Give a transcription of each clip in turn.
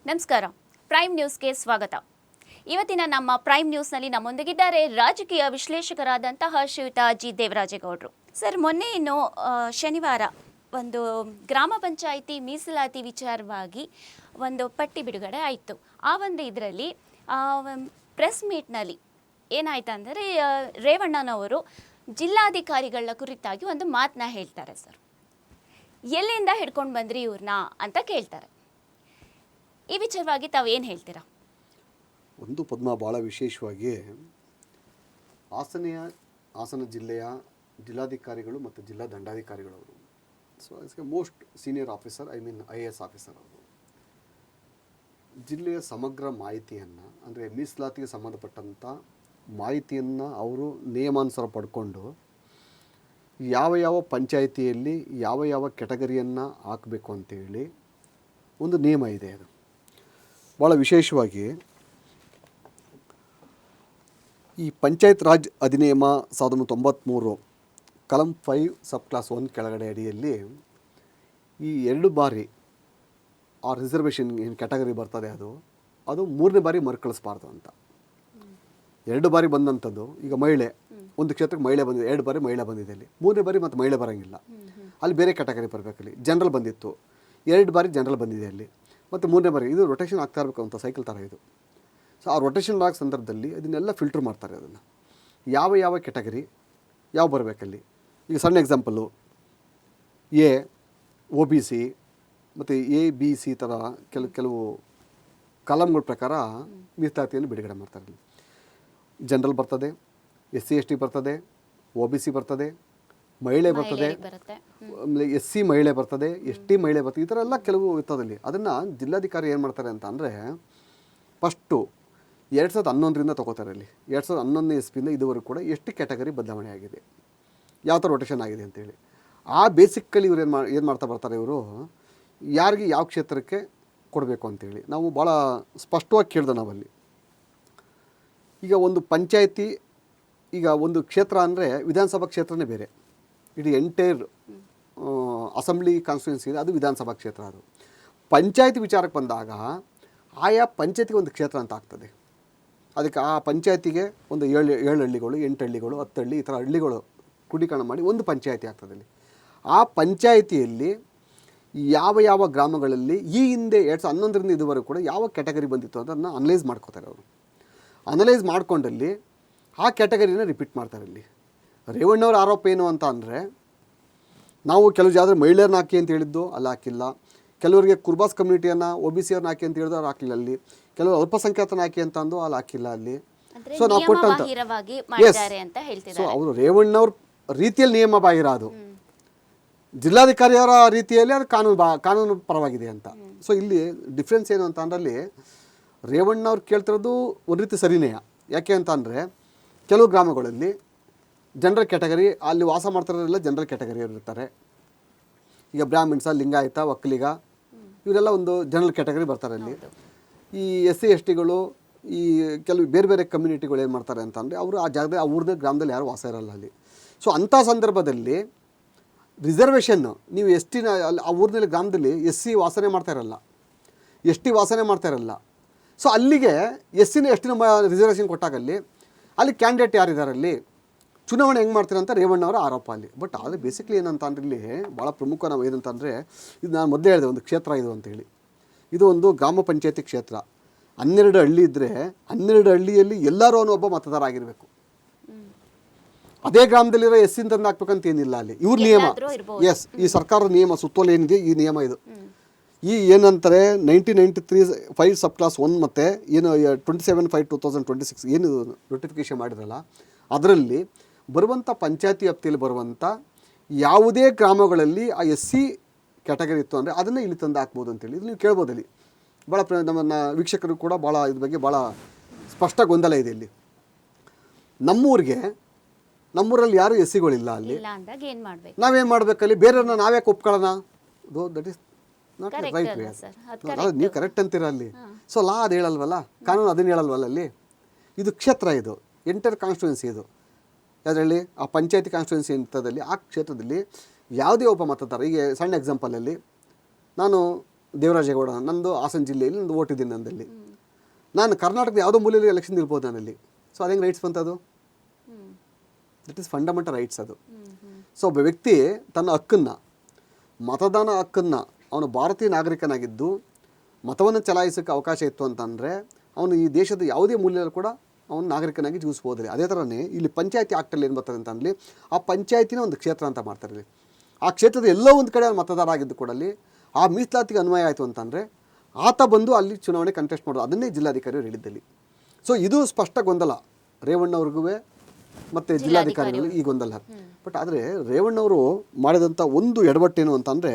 ನಮಸ್ಕಾರ. ಪ್ರೈಮ್ ನ್ಯೂಸ್ಗೆ ಸ್ವಾಗತ. ಇವತ್ತಿನ ನಮ್ಮ ಪ್ರೈಮ್ ನ್ಯೂಸ್ನಲ್ಲಿ ನಮ್ಮೊಂದಿಗಿದ್ದಾರೆ ರಾಜಕೀಯ ವಿಶ್ಲೇಷಕರಾದಂತಹ ಶ್ರೀಯುತ ಜಿ ದೇವರಾಜೇಗೌಡರು. ಸರ್, ಮೊನ್ನೆ ಶನಿವಾರ ಒಂದು ಗ್ರಾಮ ಪಂಚಾಯಿತಿ ಮೀಸಲಾತಿ ವಿಚಾರವಾಗಿ ಒಂದು ಪಟ್ಟಿ ಬಿಡುಗಡೆ ಆಯಿತು. ಆ ಒಂದು ಇದರಲ್ಲಿ ಪ್ರೆಸ್ ಮೀಟ್ನಲ್ಲಿ ಏನಾಯ್ತು ಅಂದರೆ ರೇವಣ್ಣನವರು ಜಿಲ್ಲಾಧಿಕಾರಿಗಳ ಕುರಿತಾಗಿ ಒಂದು ಮಾತನ್ನ ಹೇಳ್ತಾರೆ. ಸರ್, ಎಲ್ಲಿಂದ ಹಿಡ್ಕೊಂಡು ಬಂದ್ರಿ ಇವ್ರನ್ನ ಅಂತ ಕೇಳ್ತಾರೆ. ಈ ವಿಚಾರವಾಗಿ ತಾವು ಏನು ಹೇಳ್ತೀರಾ? ಒಂದು ಪದ್ಮ ಭಾಳ ವಿಶೇಷವಾಗಿ ಹಾಸನ ಜಿಲ್ಲೆಯ ಜಿಲ್ಲಾಧಿಕಾರಿಗಳು ಮತ್ತು ಜಿಲ್ಲಾ ದಂಡಾಧಿಕಾರಿಗಳವರು, so it's most senior officer, IAS officer ಅವರು ಜಿಲ್ಲೆಯ ಸಮಗ್ರ ಮಾಹಿತಿಯನ್ನು, ಅಂದರೆ ಮೀಸಲಾತಿಗೆ ಸಂಬಂಧಪಟ್ಟಂಥ ಮಾಹಿತಿಯನ್ನು ಅವರು ನಿಯಮಾನುಸಾರ ಪಡ್ಕೊಂಡು ಯಾವ ಪಂಚಾಯಿತಿಯಲ್ಲಿ ಯಾವ ಕೆಟಗರಿಯನ್ನು ಹಾಕಬೇಕು ಅಂತೇಳಿ ಒಂದು ನಿಯಮ ಇದೆ. ಅದು ಭಾಳ ವಿಶೇಷವಾಗಿ ಈ ಪಂಚಾಯತ್ ರಾಜ್ ಅಧಿನಿಯಮ 1993 ಕಲಂ 5 ಸಬ್ ಕ್ಲಾಸ್ 1 ಕೆಳಗಡೆ ಅಡಿಯಲ್ಲಿ ಈ 2 ಬಾರಿ ಆ ರಿಸರ್ವೇಷನ್ ಏನು ಕ್ಯಾಟಗರಿ ಬರ್ತದೆ ಅದು 3ನೇ ಬಾರಿ ಮರುಕಳಿಸ್ಬಾರ್ದು ಅಂತ. 2 ಬಾರಿ ಬಂದಂಥದ್ದು, ಈಗ ಮಹಿಳೆ ಒಂದು ಕ್ಷೇತ್ರಕ್ಕೆ ಮಹಿಳೆ ಬಂದಿದೆ, 2 ಬಾರಿ ಮಹಿಳೆ ಬಂದಿದೆ, ಅಲ್ಲಿ 3ನೇ ಬಾರಿ ಮತ್ತು ಮಹಿಳೆ ಬರೋಂಗಿಲ್ಲ, ಅಲ್ಲಿ ಬೇರೆ ಕ್ಯಾಟಗರಿ ಬರಬೇಕಲ್ಲಿ. ಜನರಲ್ ಬಂದಿತ್ತು, 2 ಬಾರಿ ಜನರಲ್ ಬಂದಿದೆ ಅಲ್ಲಿ, ಮತ್ತು 3ನೇ ಬಾರಿ ಇದು ರೊಟೇಷನ್ ಆಗ್ತಾ ಇರಬೇಕು ಅಂತ ಸೈಕಲ್ ಥರ ಇದು. ಸೊ ಆ ರೊಟೇಷನ್ ಆಗೋ ಸಂದರ್ಭದಲ್ಲಿ ಅದನ್ನೆಲ್ಲ ಫಿಲ್ಟ್ರ್ ಮಾಡ್ತಾರೆ. ಅದನ್ನು ಯಾವ ಕೆಟಗರಿ ಯಾವ ಬರಬೇಕಲ್ಲಿ. ಈಗ ಸಣ್ಣ ಎಕ್ಸಾಂಪಲ್ಲು, OBC ಮತ್ತು ABC ಥರ ಕೆಲವು ಕಾಲಮ್ಗಳ ಪ್ರಕಾರ ಮೀಸಲಾತಿಯನ್ನು ಬಿಡುಗಡೆ ಮಾಡ್ತಾರೆ. ಜನರಲ್ ಬರ್ತದೆ, SC ST ಬರ್ತದೆ, OBC ಬರ್ತದೆ, ಮಹಿಳೆ ಬರ್ತದೆ, ಆಮೇಲೆ SC ಮಹಿಳೆ ಬರ್ತದೆ, ST ಮಹಿಳೆ ಬರ್ತದೆ, ಈ ಥರ ಎಲ್ಲ ಕೆಲವು ಇರ್ತದಲ್ಲಿ. ಅದನ್ನು ಜಿಲ್ಲಾಧಿಕಾರಿ ಏನು ಮಾಡ್ತಾರೆ ಅಂತ ಅಂದರೆ ಫಸ್ಟು 2011ರಿಂದ ತೊಗೋತಾರೆ. ಅಲ್ಲಿ 2011ನೇ ಇಸ್ವಿಯಿಂದ ಇದುವರೆಗೂ ಕೂಡ ಎಷ್ಟು ಕ್ಯಾಟಗರಿ ಬದಲಾವಣೆ ಆಗಿದೆ, ಯಾವ ಥರ ರೊಟೇಷನ್ ಆಗಿದೆ ಅಂತೇಳಿ ಆ ಬೇಸಿಕ್ಕಲ್ಲಿ ಇವ್ರು ಏನು ಮಾಡ್ತಾ ಬರ್ತಾರೆ, ಇವರು ಯಾರಿಗೆ ಯಾವ ಕ್ಷೇತ್ರಕ್ಕೆ ಕೊಡಬೇಕು ಅಂತೇಳಿ ನಾವು ಭಾಳ ಸ್ಪಷ್ಟವಾಗಿ ಕೇಳ್ದೆ ನಾವಲ್ಲಿ. ಈಗ ಒಂದು ಪಂಚಾಯಿತಿ, ಈಗ ಒಂದು ಕ್ಷೇತ್ರ ಅಂದರೆ ವಿಧಾನಸಭಾ ಕ್ಷೇತ್ರನೇ ಬೇರೆ, ಇಡೀ ಎಂಟೈರ್ ಅಸೆಂಬ್ಲಿ ಕಾನ್ಸ್ಟಿಟ್ಯೂನ್ಸಿ ಇದೆ, ಅದು ವಿಧಾನಸಭಾ ಕ್ಷೇತ್ರ. ಅದು ಪಂಚಾಯತಿ ವಿಚಾರಕ್ಕೆ ಬಂದಾಗ ಆಯಾ ಪಂಚಾಯತಿಗೆ ಒಂದು ಕ್ಷೇತ್ರ ಅಂತ ಆಗ್ತದೆ. ಅದಕ್ಕೆ ಆ ಪಂಚಾಯತಿಗೆ ಒಂದು 7 ಹಳ್ಳಿಗಳು, 8 ಹಳ್ಳಿಗಳು, 10 ಹಳ್ಳಿ, ಈ ಥರ ಹಳ್ಳಿಗಳು ಕ್ರೋಢೀಕರಣ ಮಾಡಿ ಒಂದು ಪಂಚಾಯತಿ ಆಗ್ತದೆ. ಅಲ್ಲಿ ಆ ಪಂಚಾಯತಿಯಲ್ಲಿ ಯಾವ ಗ್ರಾಮಗಳಲ್ಲಿ ಈ ಹಿಂದೆ 2011ರಿಂದ ಇದುವರೆಗೂ ಕೂಡ ಯಾವ ಕ್ಯಾಟಗರಿ ಬಂದಿತ್ತು ಅದನ್ನು ಅನಲೈಸ್ ಮಾಡ್ಕೋತಾರೆ ಅವರು. ಅನಲೈಸ್ ಮಾಡ್ಕೊಂಡಲ್ಲಿ ಆ ಕ್ಯಾಟಗರಿನ ರಿಪೀಟ್ ಮಾಡ್ತಾರೆ. ಇಲ್ಲಿ ರೇವಣ್ಣವ್ರ ಆರೋಪ ಏನು ಅಂತ ಅಂದರೆ, ನಾವು ಕೆಲವು ಜಾತ್ರೆ ಮಹಿಳೆಯರನ್ನ ಹಾಕಿ ಅಂತ ಹೇಳಿದ್ದು ಅಲ್ಲಿ ಹಾಕಿಲ್ಲ, ಕೆಲವರಿಗೆ ಕುರ್ಬಾಸ್ ಕಮ್ಯುನಿಟಿಯನ್ನು OBC ಅವ್ರನ್ನ ಹಾಕಿ ಅಂತ ಹೇಳಿದ್ರು ಅವ್ರು ಹಾಕಿಲ್ಲ, ಅಲ್ಲಿ ಕೆಲವರು ಅಲ್ಪಸಂಖ್ಯಾತನ ಹಾಕಿ ಅಂತ ಅಂದು ಅಲ್ಲಿ ಹಾಕಿಲ್ಲ ಅಲ್ಲಿ. ಸೊ ನಾವು ಕೊಟ್ಟಂತ ಸೊ ಅವರು ರೇವಣ್ಣವ್ರ ರೀತಿಯಲ್ಲಿ ನಿಯಮ ಬಾಹಿರ, ಅದು ಜಿಲ್ಲಾಧಿಕಾರಿಯವರ ರೀತಿಯಲ್ಲಿ ಅದು ಕಾನೂನು ಪರವಾಗಿದೆ ಅಂತ. ಸೊ ಇಲ್ಲಿ ಡಿಫ್ರೆನ್ಸ್ ಏನು ಅಂತ ಅಂದ್ರಲ್ಲಿ ರೇವಣ್ಣವ್ರು ಕೇಳ್ತಿರೋದು ಒಂದು ರೀತಿ ಸರಿನೇ. ಯಾಕೆ ಅಂತ ಅಂದರೆ ಕೆಲವು ಗ್ರಾಮಗಳಲ್ಲಿ ಜನರಲ್ ಕ್ಯಾಟಗರಿ, ಅಲ್ಲಿ ವಾಸ ಮಾಡ್ತಿರೋರೆಲ್ಲ ಜನರಲ್ ಕ್ಯಾಟಗರಿಯವರು ಇರ್ತಾರೆ. ಈಗ ಬ್ರಾಹ್ಮಿಣ್ಸ, ಲಿಂಗಾಯತ, ಒಕ್ಕಲಿಗ ಇವರೆಲ್ಲ ಒಂದು ಜನರಲ್ ಕ್ಯಾಟಗರಿ ಬರ್ತಾರೆ ಅಲ್ಲಿ. ಈ SC STಗಳು, ಈ ಕೆಲವು ಬೇರೆ ಕಮ್ಯುನಿಟಿಗಳು ಏನು ಮಾಡ್ತಾರೆ ಅಂತ ಅಂದರೆ ಅವರು ಆ ಜಾಗದಲ್ಲಿ, ಆ ಊರದೇ ಗ್ರಾಮದಲ್ಲಿ ಯಾರು ವಾಸ ಇರಲ್ಲ ಅಲ್ಲಿ. ಸೊ ಅಂಥ ಸಂದರ್ಭದಲ್ಲಿ ರಿಸರ್ವೇಷನ್ನು ನೀವು STನ ಅಲ್ಲಿ ಆ ಊರಿನಲ್ಲಿ ಗ್ರಾಮದಲ್ಲಿ SC ವಾಸನೆ ಮಾಡ್ತಾ ಇರಲ್ಲ, ST ವಾಸನೆ ಮಾಡ್ತಾ ಇರಲ್ಲ. ಸೊ ಅಲ್ಲಿಗೆ SCನ STನ ರಿಸರ್ವೇಷನ್ ಕೊಟ್ಟಾಗಲ್ಲಿ ಅಲ್ಲಿ ಕ್ಯಾಂಡಿಡೇಟ್ ಯಾರಿದ್ದಾರೆ, ಅಲ್ಲಿ ಚುನಾವಣೆ ಹೆಂಗೆ ಮಾಡ್ತಾರೆ ಅಂತ ರೇವಣ್ಣವರ ಆರೋಪ ಅಲ್ಲಿ. ಬಟ್ ಆದರೆ ಬೇಸಿಕ್ಲಿ ಏನಂತ ಅಂದರೆ ಇಲ್ಲಿ ಭಾಳ ಪ್ರಮುಖ ನಾವು ಏನಂತ ಅಂದರೆ, ಇದು ನಾನು ಮೊದಲೇ ಹೇಳಿದೆ ಒಂದು ಕ್ಷೇತ್ರ ಇದು ಅಂತೇಳಿ. ಇದು ಒಂದು ಗ್ರಾಮ ಪಂಚಾಯತಿ ಕ್ಷೇತ್ರ. 12 ಹಳ್ಳಿ ಇದ್ದರೆ 12 ಹಳ್ಳಿಯಲ್ಲಿ ಎಲ್ಲರೂ ಒಬ್ಬ ಮತದಾರ ಆಗಿರಬೇಕು. ಅದೇ ಗ್ರಾಮದಲ್ಲಿರೋ SC ತಂದು ಹಾಕ್ಬೇಕಂತ ಏನಿಲ್ಲ ಅಲ್ಲಿ. ಇವ್ರ ನಿಯಮ, ಈ ಸರ್ಕಾರದ ನಿಯಮ, ಸುತ್ತೋಲೆ ಏನಿದೆ ಈ ನಿಯಮ ಇದು. ಈ ಏನಂತಾರೆ 1993 5 ಸಬ್ ಕ್ಲಾಸ್ 1 ಮತ್ತು ಏನು 27/5/2026 ಏನು ನೋಟಿಫಿಕೇಶನ್ ಮಾಡಿರಲ್ಲ, ಅದರಲ್ಲಿ ಬರುವಂಥ ಪಂಚಾಯತಿ ವ್ಯಾಪ್ತಿಯಲ್ಲಿ ಬರುವಂಥ ಯಾವುದೇ ಗ್ರಾಮಗಳಲ್ಲಿ ಆ SC ಕ್ಯಾಟಗರಿ ಇತ್ತು ಅಂದರೆ ಅದನ್ನು ಇಲ್ಲಿ ತಂದು ಹಾಕ್ಬೋದು ಅಂತೇಳಿ ಇದು ನೀವು ಕೇಳ್ಬೋದು. ಅಲ್ಲಿ ಭಾಳ ನಮ್ಮನ್ನು ವೀಕ್ಷಕರು ಕೂಡ ಭಾಳ ಇದ್ರ ಬಗ್ಗೆ ಭಾಳ ಸ್ಪಷ್ಟ ಗೊಂದಲ ಇದೆ ಇಲ್ಲಿ. ನಮ್ಮೂರಲ್ಲಿ ಯಾರು SCಗಳಿಲ್ಲ ಅಲ್ಲಿ, ನಾವೇನು ಮಾಡಬೇಕಲ್ಲಿ, ಬೇರೆಯವ್ರನ್ನ ನಾವ್ಯಾಕೆ ಒಪ್ಕೊಳ್ಳೋಣ? That is not right way. ಅದು ನೀವು ಕರೆಕ್ಟ್ ಅಂತೀರ ಅಲ್ಲಿ. ಸೊ ಲಾ ಅದು ಹೇಳಲ್ವಲ್ಲ, ಕಾನೂನು ಅದನ್ನು ಹೇಳಲ್ವಲ್ಲ ಅಲ್ಲಿ. ಇದು ಕ್ಷೇತ್ರ, ಇದು ಎಂಟರ್ ಕಾನ್ಸ್ಟಿಟ್ಯೂನ್ಸಿ, ಇದು ಅದರಲ್ಲಿ ಆ ಪಂಚಾಯತಿ ಕಾನ್ಸ್ಟಿಟ್ಯೂನ್ಸಿ ಇಂಥದ್ದಲ್ಲಿ ಆ ಕ್ಷೇತ್ರದಲ್ಲಿ ಯಾವುದೇ ಒಬ್ಬ ಮತದಾರ, ಈಗ ಸಣ್ಣ ಎಕ್ಸಾಂಪಲಲ್ಲಿ ನಾನು ದೇವರಾಜೇಗೌಡ, ನಂದು ಹಾಸನ ಜಿಲ್ಲೆಯಲ್ಲಿ ನಂದು ಓಟ್ ಇದ್ದೀನಿ ನಂದಲ್ಲಿ, ನಾನು ಕರ್ನಾಟಕದ ಯಾವುದೋ ಮೂಲೆಯಲ್ಲಿ ಎಲೆಕ್ಷನ್ ನಿಲ್ಬೋದು ನಾನಲ್ಲಿ. ಸೊ ಅದು ಹೆಂಗೆ ರೈಟ್ಸ್ ಬಂತದು? ದಟ್ ಈಸ್ ಫಂಡಮೆಂಟಲ್ ರೈಟ್ಸ್ ಅದು. ಸೊ ಒಬ್ಬ ವ್ಯಕ್ತಿ ತನ್ನ ಹಕ್ಕನ್ನು, ಮತದಾನ ಹಕ್ಕನ್ನು, ಅವನು ಭಾರತೀಯ ನಾಗರಿಕನಾಗಿದ್ದು ಮತವನ್ನು ಚಲಾಯಿಸೋಕ್ಕೆ ಅವಕಾಶ ಇತ್ತು ಅಂತಂದರೆ ಅವನು ಈ ದೇಶದ ಯಾವುದೇ ಮೂಲೆಯಲ್ಲೂ ಕೂಡ ಅವನು ನಾಗರಿಕನಾಗಿ ಜೀವಿಸ್ಬೋದಿಲ್ಲ. ಅದೇ ಥರನೇ ಇಲ್ಲಿ ಪಂಚಾಯತಿ ಆ್ಯಕ್ಟಲ್ಲಿ ಏನು ಬರ್ತದೆ ಅಂತಂದರೆ ಆ ಪಂಚಾಯತಿನ ಒಂದು ಕ್ಷೇತ್ರ ಅಂತ ಮಾಡ್ತಾರೆ ಇಲ್ಲಿ. ಆ ಕ್ಷೇತ್ರದ ಎಲ್ಲೋ ಒಂದು ಕಡೆ ಮತದಾರ ಆಗಿದ್ದು ಕೂಡಲ್ಲಿ ಆ ಮೀಸಲಾತಿಗೆ ಅನ್ವಯ ಆಯಿತು ಅಂತಂದರೆ ಆತ ಬಂದು ಅಲ್ಲಿ ಚುನಾವಣೆ ಕಂಟೆಸ್ಟ್ ಮಾಡೋದು. ಅದನ್ನೇ ಜಿಲ್ಲಾಧಿಕಾರಿಯವರು ಹೇಳಿದ್ದಲ್ಲಿ. ಸೊ ಇದು ಸ್ಪಷ್ಟ ಗೊಂದಲ ರೇವಣ್ಣವ್ರಿಗೂ ಮತ್ತು ಜಿಲ್ಲಾಧಿಕಾರಿಗಳಿಗೆ ಈ ಗೊಂದಲ. ಬಟ್ ಆದರೆ ರೇವಣ್ಣವರು ಮಾಡಿದಂಥ ಒಂದು ಎಡವಟ್ಟೇನು ಅಂತಂದರೆ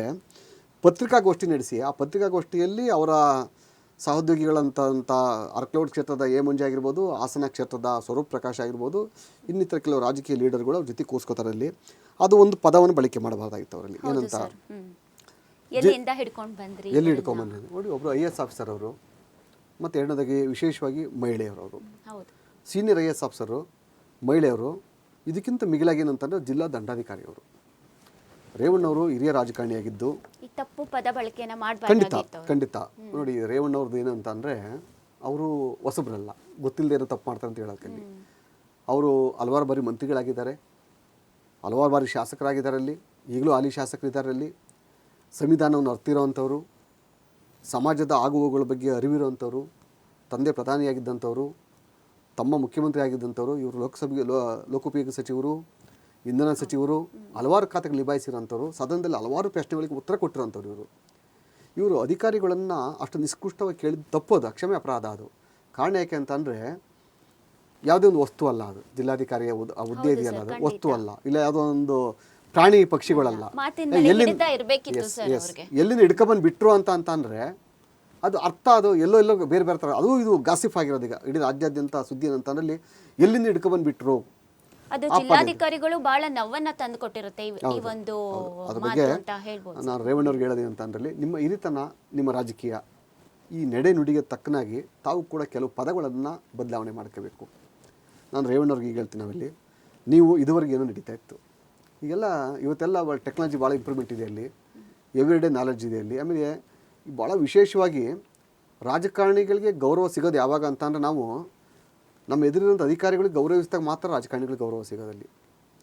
ಪತ್ರಿಕಾಗೋಷ್ಠಿ ನಡೆಸಿ ಆ ಪತ್ರಿಕಾಗೋಷ್ಠಿಯಲ್ಲಿ ಅವರ ಸಹೋದ್ಯೋಗಿಗಳಂಥ ಅರ್ಕಲೋಡ್ ಕ್ಷೇತ್ರದ ಎ ಮಂಜು ಆಗಿರ್ಬೋದು, ಹಾಸನ ಕ್ಷೇತ್ರದ ಸ್ವರೂಪ್ ಪ್ರಕಾಶ್ ಆಗಿರ್ಬೋದು, ಇನ್ನಿತರ ಕೆಲವು ರಾಜಕೀಯ ಲೀಡರ್ಗಳು ಅವ್ರ ಜೊತೆ ಕೂರಿಸ್ಕೋತಾರೆ. ಅಲ್ಲಿ ಅದು ಒಂದು ಪದವನ್ನು ಬಳಕೆ ಮಾಡಬಾರ್ದಾಗಿತ್ತು ಅವರಲ್ಲಿ. ಏನಂತ ಎಲ್ಲಿಂದ ಹಿಡ್ಕೊಂಡು ಬಂದ್ರಿ? ಎಲ್ಲಿ ಹಿಡ್ಕೊಂಬಂದ್ರಿ ನೋಡಿ, ಒಬ್ಬರು IAS ಆಫೀಸರ್ ಅವರು, ಮತ್ತು ಎರಡನೇದಾಗಿ ವಿಶೇಷವಾಗಿ ಮಹಿಳೆಯವರು, ಸೀನಿಯರ್ IAS ಆಫೀಸರು, ಮಹಿಳೆಯವರು. ಇದಕ್ಕಿಂತ ಮಿಗಿಲಾಗಿ ಏನಂತಂದರೆ ಜಿಲ್ಲಾ ದಂಡಾಧಿಕಾರಿಯವರು. ರೇವಣ್ಣವರು ಹಿರಿಯ ರಾಜಕಾರಣಿಯಾಗಿದ್ದು ತಪ್ಪು ಪದ ಬಳಕೆಯನ್ನು ಖಂಡಿತ ನೋಡಿ, ರೇವಣ್ಣವ್ರದ್ದು ಏನು ಅಂತ ಅಂದರೆ ಅವರು ಹೊಸಬ್ರಲ್ಲ, ಗೊತ್ತಿಲ್ಲದೆ ಏನೋ ತಪ್ಪು ಮಾಡ್ತಾರೆ ಅಂತ ಹೇಳೋಕ್ಕಲ್ಲಿ. ಅವರು ಹಲವಾರು ಬಾರಿ ಮಂತ್ರಿಗಳಾಗಿದ್ದಾರೆ, ಹಲವಾರು ಬಾರಿ ಶಾಸಕರಾಗಿದ್ದಾರೆ, ಅಲ್ಲಿ ಈಗಲೂ ಹಾಲಿ ಶಾಸಕರಿದ್ದಾರೆ. ಅಲ್ಲಿ ಸಂವಿಧಾನವನ್ನು ಅರ್ತಿರೋವಂಥವ್ರು, ಸಮಾಜದ ಆಗುಹೋಗುಗಳ ಬಗ್ಗೆ ಅರಿವಿರುವಂಥವ್ರು, ತಂದೆ ಪ್ರಧಾನಿಯಾಗಿದ್ದಂಥವ್ರು, ತಮ್ಮ ಮುಖ್ಯಮಂತ್ರಿ ಆಗಿದ್ದಂಥವ್ರು, ಇವರು ಲೋಕೋಪಯೋಗಿ ಸಚಿವರು, ಇಂಧನ ಸಚಿವರು, ಹಲವಾರು ಖಾತೆಗಳು ನಿಭಾಯಿಸಿರೋಂಥವ್ರು, ಸದನದಲ್ಲಿ ಹಲವಾರು ಪ್ರಶ್ನೆಗಳಿಗೆ ಉತ್ತರ ಕೊಟ್ಟಿರೋಂಥವ್ರು. ಇವರು ಅಧಿಕಾರಿಗಳನ್ನು ಅಷ್ಟು ನಿಷ್ಕೃಷ್ಟವಾಗಿ ಕೇಳಿದ ತಪ್ಪೋದು, ಅಕ್ಷಮ್ಯ ಅಪರಾಧ ಅದು. ಕಾರಣ ಯಾಕೆ ಅಂತಂದರೆ ಯಾವುದೇ ಒಂದು ವಸ್ತು ಅಲ್ಲ ಅದು. ಜಿಲ್ಲಾಧಿಕಾರಿಯ ಹುದ್ದೆ ಇದೆಯಲ್ಲ, ಅದು ವಸ್ತು ಅಲ್ಲ, ಇಲ್ಲ ಯಾವುದೋ ಒಂದು ಪ್ರಾಣಿ ಪಕ್ಷಿಗಳಲ್ಲ. ಎಲ್ಲಿಂದ ಹಿಡ್ಕೊಬಂದು ಬಿಟ್ಟರು ಅಂತಂದರೆ ಅದು ಅರ್ಥ, ಅದು ಎಲ್ಲೋ ಬೇರೆ ಬೇರೆ ಥರ, ಅದು ಇದು ಗಾಸಿಫ್ ಆಗಿರೋದು ಈಗ ಇಡೀ ರಾಜ್ಯಾದ್ಯಂತ ಸುದ್ದಿ ಅಂತಂದ್ರಲ್ಲಿ ಎಲ್ಲಿಂದ ಹಿಡ್ಕೊಬಂದು ಬಿಟ್ಟರು. ಅದು ಜಿಲ್ಲಾಧಿಕಾರಿಗಳು ಬಹಳ ನೋವನ್ನ ತಂದು ಕೊಟ್ಟಿರುತ್ತೆ ಈ ಒಂದು ಮಾತು ಅಂತ ಹೇಳ್ಬೋದು. ನಾನು ರೇವಣ್ಣವ್ರಿಗೆ ಹೇಳೋದು ಅಂತಂದ್ರಲ್ಲಿ, ನಿಮ್ಮ ಹಿರಿತನ, ನಿಮ್ಮ ರಾಜಕೀಯ, ಈ ನಡೆ ನುಡಿಗೆ ತಕ್ಕನಾಗಿ ತಾವು ಕೂಡ ಕೆಲವು ಪದಗಳನ್ನು ಬದಲಾವಣೆ ಮಾಡ್ಕೋಬೇಕು. ನಾನು ರೇವಣ್ಣವ್ರಿಗೆ ಈಗ ಹೇಳ್ತೀನಿ, ನಾವಲ್ಲಿ ನೀವು ಇದುವರೆಗೆ ಏನೋ ನಡೀತಾ ಇತ್ತು, ಈಗೆಲ್ಲ ಇವತ್ತೆಲ್ಲ ಟೆಕ್ನಾಲಜಿ ಭಾಳ ಇಂಪ್ರೂವ್ಮೆಂಟ್ ಇದೆ, ಅಲ್ಲಿ ಎವ್ರಿಡೇ ನಾಲೆಡ್ಜ್ ಇದೆ ಅಲ್ಲಿ. ಆಮೇಲೆ ಭಾಳ ವಿಶೇಷವಾಗಿ ರಾಜಕಾರಣಿಗಳಿಗೆ ಗೌರವ ಸಿಗೋದು ಯಾವಾಗ ಅಂತಂದರೆ ನಾವು ನಮ್ಮ ಎದುರಿರೋಂಥ ಅಧಿಕಾರಿಗಳಿಗೆ ಗೌರವಿಸಿದಾಗ ಮಾತ್ರ ರಾಜಕಾರಣಿಗಳಿಗೆ ಗೌರವ ಸಿಗೋದಲ್ಲಿ.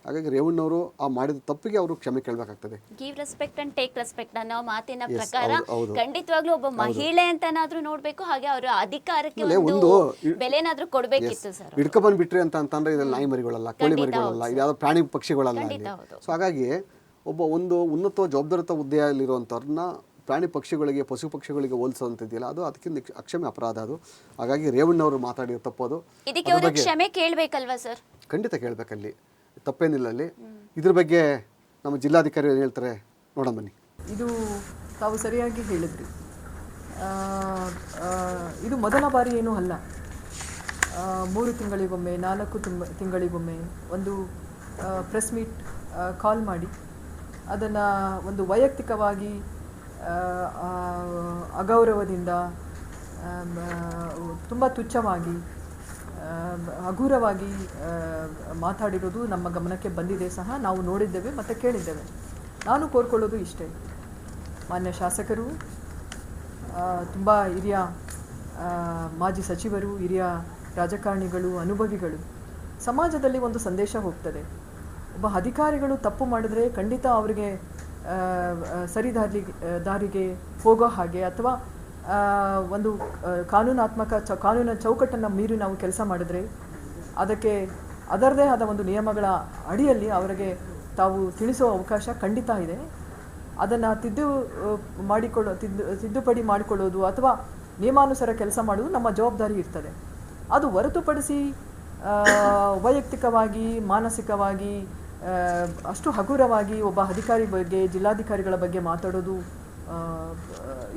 ಹಾಗಾಗಿ ರೇವಣ್ಣವರು ಆ ಮಾಡಿದ ತಪ್ಪಿಗೆ ಅವರು ಕ್ಷಮೆ ಕೇಳಬೇಕಾಗ್ತದೆ. Give respect and take respect ಅನ್ನೋ ಮಾತಿನ ಪ್ರಕಾರ ಖಂಡಿತವಾಗ್ಲೂ ಒಬ್ಬ ಮಹಿಳೆ ಅಂತನಾದ್ರೂ ನೋಡ್ಬೇಕು, ಹಾಗೆ ಅವರ ಅಧಿಕಾರಕ್ಕೆ ಒಂದು ಬೆಲೆನಾದ್ರೂ ಕೊಡಬೇಕಿತ್ತು ಸರ್. ಹಿಡ್ಕೊಬಂದು ಬಿಟ್ರಿ ಅಂತಂದ್ರೆ ಇದ್ರಲ್ಲಿ ನಾಯಿ ಮರಿಗಳಲ್ಲ, ಕೋಳಿ ಮರಿಗಳಲ್ಲ, ಇದ್ಯಾವುದೋ ಪ್ರಾಣಿ ಪಕ್ಷಿಗಳಲ್ಲ. ಸೊ ಹಾಗಾಗಿ ಒಬ್ಬ ಒಂದು ಉನ್ನತ ಜವಾಬ್ದಾರಿತ ಹುದ್ದೆಯಲ್ಲಿರುವಂಥವ್ರನ್ನ ಪ್ರಾಣಿ ಪಕ್ಷಿಗಳಿಗೆ, ಪಶು ಪಕ್ಷಿಗಳಿಗೆ ಹೋಲಿಸೋಂಥದ್ದಿಲ್ಲ, ಅದು ಅದಕ್ಕಿಂತ ಅಕ್ಷಮ್ಯ ಅಪರಾಧ ಅದು. ಹಾಗಾಗಿ ರೇವಣ್ಣವರು ಮಾತಾಡಿರೋ ತಪ್ಪೋದು. ಇದಕ್ಕೆ ಅವರು ಕ್ಷಮೆ ಕೇಳಬೇಕಲ್ವಾ ಸರ್? ಖಂಡಿತ ಕೇಳಬೇಕಲ್ಲಿ, ತಪ್ಪೇನಿಲ್ಲ ಅಲ್ಲಿ. ಇದ್ರ ಬಗ್ಗೆ ನಮ್ಮ ಜಿಲ್ಲಾಧಿಕಾರಿ ಏನು ಹೇಳ್ತಾರೆ ನೋಡೋಣ ಬನ್ನಿ. ಇದು ತಾವು ಸರಿಯಾಗಿ ಹೇಳಿದ್ರಿ. ಇದು ಮೊದಲ ಬಾರಿ ಏನೂ ಅಲ್ಲ. 3 ತಿಂಗಳಿಗೊಮ್ಮೆ 4 ತಿಂಗಳಿಗೊಮ್ಮೆ ಒಂದು ಪ್ರೆಸ್ ಮೀಟ್ ಕಾಲ್ ಮಾಡಿ ಅದನ್ನು ಒಂದು ವೈಯಕ್ತಿಕವಾಗಿ ಅಗೌರವದಿಂದ, ತುಂಬ ತುಚ್ಛವಾಗಿ, ಹಗುರವಾಗಿ ಮಾತಾಡಿರೋದು ನಮ್ಮ ಗಮನಕ್ಕೆ ಬಂದಿದೆ ಸಹ, ನಾವು ನೋಡಿದ್ದೇವೆ ಮತ್ತು ಕೇಳಿದ್ದೇವೆ. ನಾನು ಕೋರ್ಕೊಳ್ಳೋದು ಇಷ್ಟೇ, ಮಾನ್ಯ ಶಾಸಕರು, ತುಂಬ ಹಿರಿಯ ಮಾಜಿ ಸಚಿವರು, ಹಿರಿಯ ರಾಜಕಾರಣಿಗಳು, ಅನುಭವಿಗಳು, ಸಮಾಜದಲ್ಲಿ ಒಂದು ಸಂದೇಶ ಹೋಗ್ತದೆ. ಒಬ್ಬ ಅಧಿಕಾರಿಗಳು ತಪ್ಪು ಮಾಡಿದ್ರೆ ಖಂಡಿತ ಅವರಿಗೆ ದಾರಿಗೆ ಹೋಗೋ ಹಾಗೆ, ಅಥವಾ ಒಂದು ಕಾನೂನಿನ ಚೌಕಟ್ಟನ್ನು ಮೀರಿ ನಾವು ಕೆಲಸ ಮಾಡಿದ್ರೆ ಅದಕ್ಕೆ ಅದರದೇ ಆದ ಒಂದು ನಿಯಮಗಳ ಅಡಿಯಲ್ಲಿ ಅವರಿಗೆ ತಾವು ತಿಳಿಸುವ ಅವಕಾಶ ಖಂಡಿತ ಇದೆ. ಅದನ್ನು ತಿದ್ದುಪಡಿ ಮಾಡಿಕೊಳ್ಳೋದು ಅಥವಾ ನಿಯಮಾನುಸಾರ ಕೆಲಸ ಮಾಡೋದು ನಮ್ಮ ಜವಾಬ್ದಾರಿ ಇರ್ತದೆ. ಅದು ಹೊರತುಪಡಿಸಿ ವೈಯಕ್ತಿಕವಾಗಿ, ಮಾನಸಿಕವಾಗಿ ಅಷ್ಟು ಹಗುರವಾಗಿ ಒಬ್ಬ ಅಧಿಕಾರಿ ಬಗ್ಗೆ, ಜಿಲ್ಲಾಧಿಕಾರಿಗಳ ಬಗ್ಗೆ ಮಾತಾಡೋದು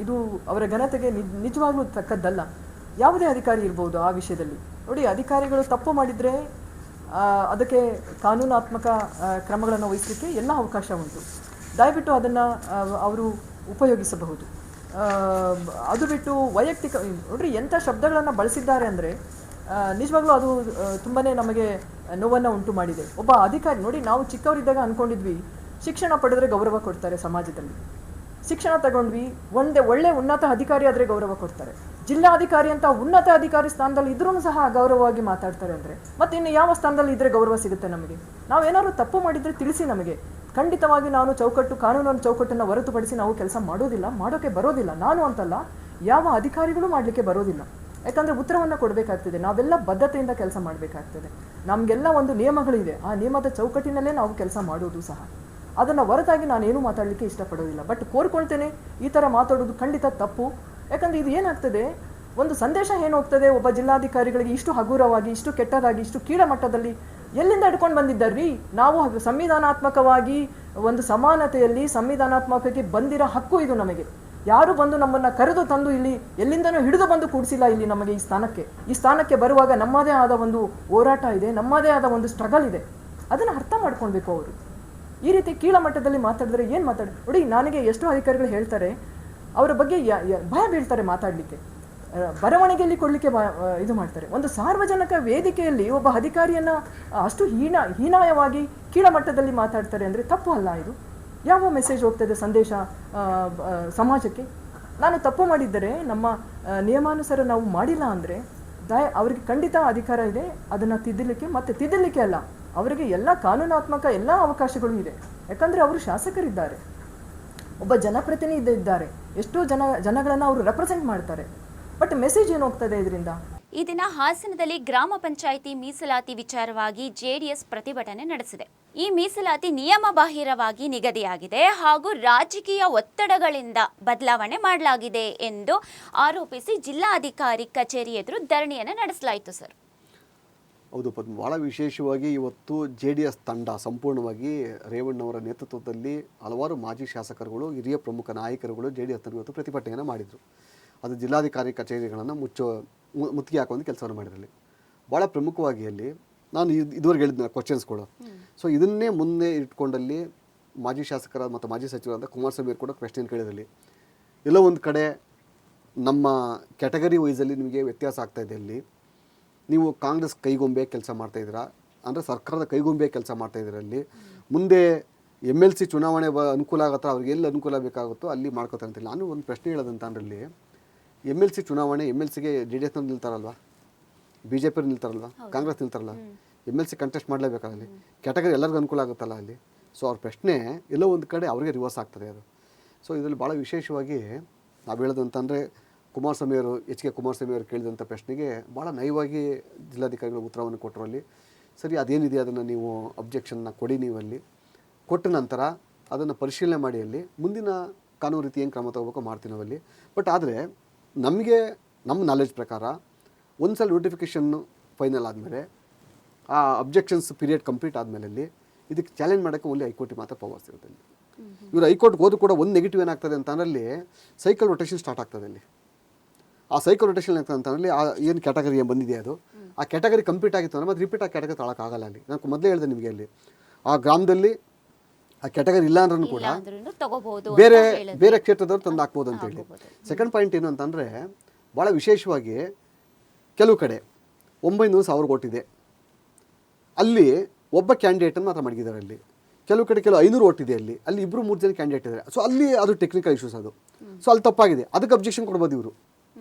ಇದು ಅವರ ಘನತೆಗೆ ನಿಜವಾಗ್ಲೂ ತಕ್ಕದ್ದಲ್ಲ. ಯಾವುದೇ ಅಧಿಕಾರಿ ಇರ್ಬೋದು ಆ ವಿಷಯದಲ್ಲಿ. ನೋಡಿ, ಅಧಿಕಾರಿಗಳು ತಪ್ಪು ಮಾಡಿದರೆ ಅದಕ್ಕೆ ಕಾನೂನಾತ್ಮಕ ಕ್ರಮಗಳನ್ನು ವಹಿಸಲಿಕ್ಕೆ ಎಲ್ಲ ಅವಕಾಶ ಉಂಟು. ದಯವಿಟ್ಟು ಅದನ್ನು ಅವರು ಉಪಯೋಗಿಸಬಹುದು. ಅದು ಬಿಟ್ಟು ವೈಯಕ್ತಿಕ, ನೋಡ್ರಿ ಎಂಥ ಶಬ್ದಗಳನ್ನು ಬಳಸಿದ್ದಾರೆ ಅಂದರೆ ನಿಜವಾಗ್ಲೂ ಅದು ತುಂಬಾ ನಮಗೆ ನೋವನ್ನು ಉಂಟು ಮಾಡಿದೆ. ಒಬ್ಬ ಅಧಿಕಾರಿ ನೋಡಿ, ನಾವು ಚಿಕ್ಕವರಿದ್ದಾಗ ಅಂದ್ಕೊಂಡಿದ್ವಿ ಶಿಕ್ಷಣ ಪಡೆದರೆ ಗೌರವ ಕೊಡ್ತಾರೆ ಸಮಾಜದಲ್ಲಿ. ಶಿಕ್ಷಣ ತಗೊಂಡ್ವಿ, ಒಳ್ಳೆ ಉನ್ನತ ಅಧಿಕಾರಿ ಆದರೆ ಗೌರವ ಕೊಡ್ತಾರೆ. ಜಿಲ್ಲಾಧಿಕಾರಿ ಅಂತ ಉನ್ನತ ಅಧಿಕಾರಿ ಸ್ಥಾನದಲ್ಲಿ ಇದ್ರೂ ಸಹ ಗೌರವವಾಗಿ ಮಾತಾಡ್ತಾರೆ ಅಂದರೆ ಮತ್ತೆ ಇನ್ನು ಯಾವ ಸ್ಥಾನದಲ್ಲಿ ಇದ್ರೆ ಗೌರವ ಸಿಗುತ್ತೆ ನಮಗೆ? ನಾವೇನಾದ್ರು ತಪ್ಪು ಮಾಡಿದರೆ ತಿಳಿಸಿ ನಮಗೆ. ಖಂಡಿತವಾಗಿ ನಾನು ಕಾನೂನಿನ ಚೌಕಟ್ಟನ್ನು ಹೊರತುಪಡಿಸಿ ನಾವು ಕೆಲಸ ಮಾಡೋಕ್ಕೆ ಬರೋದಿಲ್ಲ. ನಾನು ಅಂತಲ್ಲ, ಯಾವ ಅಧಿಕಾರಿಗಳು ಮಾಡಲಿಕ್ಕೆ ಬರೋದಿಲ್ಲ. ಯಾಕಂದರೆ ಉತ್ತರವನ್ನು ಕೊಡಬೇಕಾಗ್ತದೆ. ನಾವೆಲ್ಲ ಬದ್ಧತೆಯಿಂದ ಕೆಲಸ ಮಾಡಬೇಕಾಗ್ತದೆ. ನಮಗೆಲ್ಲ ಒಂದು ನಿಯಮಗಳಿದೆ, ಆ ನಿಯಮದ ಚೌಕಟ್ಟಿನಲ್ಲೇ ನಾವು ಕೆಲಸ ಮಾಡೋದು ಸಹ. ಅದನ್ನು ಹೊರತಾಗಿ ನಾನೇನು ಮಾತಾಡಲಿಕ್ಕೆ ಇಷ್ಟಪಡೋದಿಲ್ಲ. ಬಟ್ ಕೋರ್ಕೊಳ್ತೇನೆ, ಈ ಥರ ಮಾತಾಡೋದು ಖಂಡಿತ ತಪ್ಪು. ಯಾಕಂದರೆ ಇದು ಏನಾಗ್ತದೆ, ಒಂದು ಸಂದೇಶ ಏನು ಹೋಗ್ತದೆ ಒಬ್ಬ ಜಿಲ್ಲಾಧಿಕಾರಿಗಳಿಗೆ, ಇಷ್ಟು ಹಗುರವಾಗಿ, ಇಷ್ಟು ಕೆಟ್ಟದಾಗಿ, ಇಷ್ಟು ಕೀಳಮಟ್ಟದಲ್ಲಿ ಎಲ್ಲಿಂದ ಹಿಡ್ಕೊಂಡು ಬಂದಿದ್ದಾರ್ರಿ? ನಾವು ಸಂವಿಧಾನಾತ್ಮಕವಾಗಿ ಒಂದು ಸಮಾನತೆಯಲ್ಲಿ ಸಂವಿಧಾನಾತ್ಮಕಕ್ಕೆ ಬಂದಿರೋ ಹಕ್ಕು ಇದು ನಮಗೆ. ಯಾರು ಬಂದು ನಮ್ಮನ್ನು ಕರೆದು ತಂದು ಇಲ್ಲಿ ಎಲ್ಲಿಂದನೂ ಹಿಡಿದು ಬಂದು ಕೂಡಿಸಿಲ್ಲ ಇಲ್ಲಿ ನಮಗೆ ಈ ಸ್ಥಾನಕ್ಕೆ ಬರುವಾಗ ನಮ್ಮದೇ ಆದ ಒಂದು ಹೋರಾಟ ಇದೆ, ನಮ್ಮದೇ ಆದ ಒಂದು ಸ್ಟ್ರಗಲ್ ಇದೆ. ಅದನ್ನು ಅರ್ಥ ಮಾಡ್ಕೊಳ್ಬೇಕು ಅವರು. ಈ ರೀತಿ ಕೀಳಮಟ್ಟದಲ್ಲಿ ಮಾತಾಡಿದ್ರೆ ಏನು ನೋಡಿ, ನನಗೆ ಎಷ್ಟೋ ಅಧಿಕಾರಿಗಳು ಹೇಳ್ತಾರೆ, ಅವರ ಬಗ್ಗೆ ಭಯ ಬೀಳ್ತಾರೆ ಮಾತಾಡಲಿಕ್ಕೆ, ಬರವಣಿಗೆಯಲ್ಲಿ ಕೊಡಲಿಕ್ಕೆ ಇದು ಮಾಡ್ತಾರೆ. ಒಂದು ಸಾರ್ವಜನಿಕ ವೇದಿಕೆಯಲ್ಲಿ ಒಬ್ಬ ಅಧಿಕಾರಿಯನ್ನು ಅಷ್ಟು ಹೀನಾಯವಾಗಿ ಕೀಳಮಟ್ಟದಲ್ಲಿ ಮಾತಾಡ್ತಾರೆ ಅಂದರೆ ತಪ್ಪು ಅಲ್ಲ ಇದು? ಯಾವ ಮೆಸೇಜ್ ಹೋಗ್ತದೆ ಸಂದೇಶ ಸಮಾಜಕ್ಕೆ? ನಾನು ತಪ್ಪು ಮಾಡಿದ್ದರೆ, ನಮ್ಮ ನಿಯಮಾನುಸಾರ ನಾವು ಮಾಡಿಲ್ಲ ಅಂದರೆ ಅವರಿಗೆ ಖಂಡಿತ ಅಧಿಕಾರ ಇದೆ ಅದನ್ನು ತಿದ್ದಲಿಕ್ಕೆ ಅಲ್ಲ, ಅವರಿಗೆ ಎಲ್ಲ ಕಾನೂನಾತ್ಮಕ ಎಲ್ಲ ಅವಕಾಶಗಳು ಇದೆ. ಯಾಕಂದರೆ ಅವರು ಶಾಸಕರಿದ್ದಾರೆ, ಒಬ್ಬ ಜನಪ್ರತಿನಿಧಿ ಇದ್ದಾರೆ, ಎಷ್ಟೋ ಜನಗಳನ್ನು ಅವರು ರೆಪ್ರೆಸೆಂಟ್ ಮಾಡ್ತಾರೆ. ಬಟ್ ಮೆಸೇಜ್ ಏನು ಹೋಗ್ತದೆ ಇದರಿಂದ? ಈ ದಿನ ಹಾಸನದಲ್ಲಿ ಗ್ರಾಮ ಪಂಚಾಯಿತಿ ಮೀಸಲಾತಿ ವಿಚಾರವಾಗಿ ಜೆಡಿಎಸ್ ಪ್ರತಿಭಟನೆ ನಡೆಸಿದೆ. ಈ ಮೀಸಲಾತಿ ನಿಯಮ ಬಾಹಿರವಾಗಿ ನಿಗದಿಯಾಗಿದೆ ಹಾಗೂ ರಾಜಕೀಯ ಒತ್ತಡಗಳಿಂದ ಬದಲಾವಣೆ ಮಾಡಲಾಗಿದೆ ಎಂದು ಆರೋಪಿಸಿ ಜಿಲ್ಲಾಧಿಕಾರಿ ಕಚೇರಿ ಎದುರು ಧರಣಿಯನ್ನು ನಡೆಸಲಾಯಿತು. ಸರ್, ಹೌದು ಪದ್ಮ, ಭಾಳ ವಿಶೇಷವಾಗಿ ಇವತ್ತು JDS ತಂಡ ಸಂಪೂರ್ಣವಾಗಿ ರೇವಣ್ಣವರ ನೇತೃತ್ವದಲ್ಲಿ ಹಲವಾರು ಮಾಜಿ ಶಾಸಕರುಗಳು, ಹಿರಿಯ ಪ್ರಮುಖ ನಾಯಕರುಗಳು JDS ತಂಡ ಇವತ್ತು ಪ್ರತಿಭಟನೆಯನ್ನು ಮಾಡಿದರು. ಅದು ಜಿಲ್ಲಾಧಿಕಾರಿ ಕಚೇರಿಗಳನ್ನು ಮುತ್ತಿಗೆ ಹಾಕುವಂಥ ಕೆಲಸವನ್ನು ಮಾಡಿರಲಿ. ಭಾಳ ಪ್ರಮುಖವಾಗಿ ಅಲ್ಲಿ ನಾನು ಇದುವರೆಗೆ ಹೇಳಿದ್ನ ಕ್ವಶನ್ಸ್ಗಳು, ಸೊ ಇದನ್ನೇ ಮುಂದೆ ಇಟ್ಕೊಂಡಲ್ಲಿ ಮಾಜಿ ಶಾಸಕರ ಮತ್ತು ಮಾಜಿ ಸಚಿವರಾದ ಕುಮಾರಸ್ವಾಮಿ ಅವರು ಕೂಡ ಪ್ರಶ್ನೆ ಕೇಳಿರಲಿ. ಎಲ್ಲೋ ಒಂದು ಕಡೆ ನಮ್ಮ ಕ್ಯಾಟಗರಿ ವೈಸಲ್ಲಿ ನಿಮಗೆ ವ್ಯತ್ಯಾಸ ಆಗ್ತಾಯಿದೆ. ಅಲ್ಲಿ ನೀವು ಕಾಂಗ್ರೆಸ್ ಕೈಗೊಂಬೆ ಕೆಲಸ ಮಾಡ್ತಾಯಿದ್ದೀರಾ, ಅಂದರೆ ಸರ್ಕಾರದ ಕೈಗೊಂಬೆ ಕೆಲಸ ಮಾಡ್ತಾಯಿದ್ದೀರ. ಅಲ್ಲಿ ಮುಂದೆ MLC ಚುನಾವಣೆ ಅನುಕೂಲ ಆಗುತ್ತಾ, ಅವ್ರಿಗೆ ಎಲ್ಲಿ ಅನುಕೂಲ ಬೇಕಾಗುತ್ತೋ ಅಲ್ಲಿ ಮಾಡ್ಕೋತಾರೆ ಅಂತಿಲ್ಲ. ನಾನು ಒಂದು ಪ್ರಶ್ನೆ ಹೇಳೋದಂತ ಅಂದ್ರಲ್ಲಿ, MLC ಚುನಾವಣೆ MLCಗೆ JDS ನಿಲ್ತಾರಲ್ವ, BJP ನಿಲ್ತಾರಲ್ವ, ಕಾಂಗ್ರೆಸ್ ನಿಲ್ತಾರಲ್ಲ, MLC ಕಂಟೆಸ್ಟ್ ಮಾಡಲೇಬೇಕಲ್ಲ, ಅಲ್ಲಿ ಕ್ಯಾಟಗರಿ ಎಲ್ಲರಿಗೂ ಅನುಕೂಲ ಆಗುತ್ತಲ್ಲ ಅಲ್ಲಿ. ಸೊ ಅವ್ರ ಪ್ರಶ್ನೆ ಎಲ್ಲೋ ಒಂದು ಕಡೆ ಅವರಿಗೆ ರಿವರ್ಸ್ ಆಗ್ತದೆ ಅದು. ಸೊ ಇದರಲ್ಲಿ ಭಾಳ ವಿಶೇಷವಾಗಿ ನಾವು ಹೇಳೋದಂತಂದರೆ, ಕುಮಾರಸ್ವಾಮಿಯವರು HK ಕುಮಾರಸ್ವಾಮಿಯವರು ಕೇಳಿದಂಥ ಪ್ರಶ್ನೆಗೆ ಭಾಳ ನಯವಾಗಿ ಜಿಲ್ಲಾಧಿಕಾರಿಗಳು ಉತ್ತರವನ್ನು ಕೊಟ್ಟರು. ಅಲ್ಲಿ ಸರಿ, ಅದೇನಿದೆ ಅದನ್ನು ನೀವು ಅಬ್ಜೆಕ್ಷನ್ನ ಕೊಡಿ, ನೀವಲ್ಲಿ ಕೊಟ್ಟ ನಂತರ ಅದನ್ನು ಪರಿಶೀಲನೆ ಮಾಡಿ ಅಲ್ಲಿ ಮುಂದಿನ ಕಾನೂನು ರೀತಿ ಏನು ಕ್ರಮ ತಗೋಬೇಕು ಮಾಡ್ತೀವಿ ನಾವಲ್ಲಿ. ಬಟ್ ಆದರೆ ನಮಗೆ ನಮ್ಮ ನಾಲೆಜ್ ಪ್ರಕಾರ ಒಂದು ಸಲ ನೋಟಿಫಿಕೇಷನ್ನು ಫೈನಲ್ ಆದಮೇಲೆ, ಆ ಅಬ್ಜೆಕ್ಷನ್ಸ್ ಪೀರಿಯಡ್ ಕಂಪ್ಲೀಟ್ ಆದಮೇಲೆ ಅಲ್ಲಿ ಇದಕ್ಕೆ ಚಾಲೆಂಜ್ ಮಾಡೋಕ್ಕೆ ಓನ್ಲಿ ಹೈಕೋರ್ಟಿಗೆ ಮಾತ್ರ ಪವರ್ಸ್ ಇರುತ್ತೆ ಅಲ್ಲಿ. ಇವರು ಹೈಕೋರ್ಟ್ಗೆ ಹೋದ್ರು ಕೂಡ ಒಂದು ನೆಗೆಟಿವ್ ಏನಾಗ್ತದೆ ಅಂತಂದ್ರಲ್ಲಿ ಸೈಕಲ್ ರೊಟೇಷನ್ ಸ್ಟಾರ್ಟ್ ಆಗ್ತದೆ ಅಲ್ಲಿ. ಆ ಸೈಕಲ್ ರೊಟೇಷನ್ ಆಗ್ತದೆ ಅಂತಂದ್ರಲ್ಲಿ ಆ ಏನು ಕ್ಯಾಟಗರಿ ಏನು ಬಂದಿದೆ ಅದು, ಆ ಕ್ಯಾಟಗರಿ ಕಂಪ್ಲೀಟ್ ಆಗಿತ್ತು ಅಂದರೆ ಮತ್ತೆ ರಿಪೀಟ್ ಆ ಕ್ಯಾಟಗರಿ ತೊಗೊಳಕ್ಕಾಗಲ್ಲ ಅಲ್ಲಿ. ನಾನು ಮೊದಲೇ ಹೇಳಿದೆ ನಿಮಗೆ, ಅಲ್ಲಿ ಆ ಗ್ರಾಮದಲ್ಲಿ ಆ ಕ್ಯಾಟಗರಿ ಇಲ್ಲ ಅಂದ್ರೂ ಕೂಡ ಬೇರೆ ಕ್ಷೇತ್ರದವ್ರು ತಂದು ಹಾಕ್ಬೋದು ಅಂತ ಹೇಳಿ. ಸೆಕೆಂಡ್ ಪಾಯಿಂಟ್ ಏನು ಅಂತಂದರೆ, ಭಾಳ ವಿಶೇಷವಾಗಿ ಕೆಲವು ಕಡೆ 900,000 ಓಟಿದೆ, ಅಲ್ಲಿ ಒಬ್ಬ ಕ್ಯಾಂಡಿಡೇಟನ್ನು ಮಾತ್ರ ಮಡಗಿದ್ದಾರೆ. ಅಲ್ಲಿ ಕೆಲವು ಕಡೆ 500 ಓಟಿದೆ, ಅಲ್ಲಿ 2-3 ಜನ ಕ್ಯಾಂಡಿಡೇಟ್ ಇದ್ದಾರೆ. ಸೊ ಅಲ್ಲಿ ಅದು ಟೆಕ್ನಿಕಲ್ ಇಶ್ಯೂಸ್ ಅದು. ಸೊ ಅಲ್ಲಿ ತಪ್ಪಾಗಿದೆ, ಅದಕ್ಕೆ ಅಬ್ಜೆಕ್ಷನ್ ಕೊಡ್ಬೋದು ಇವರು.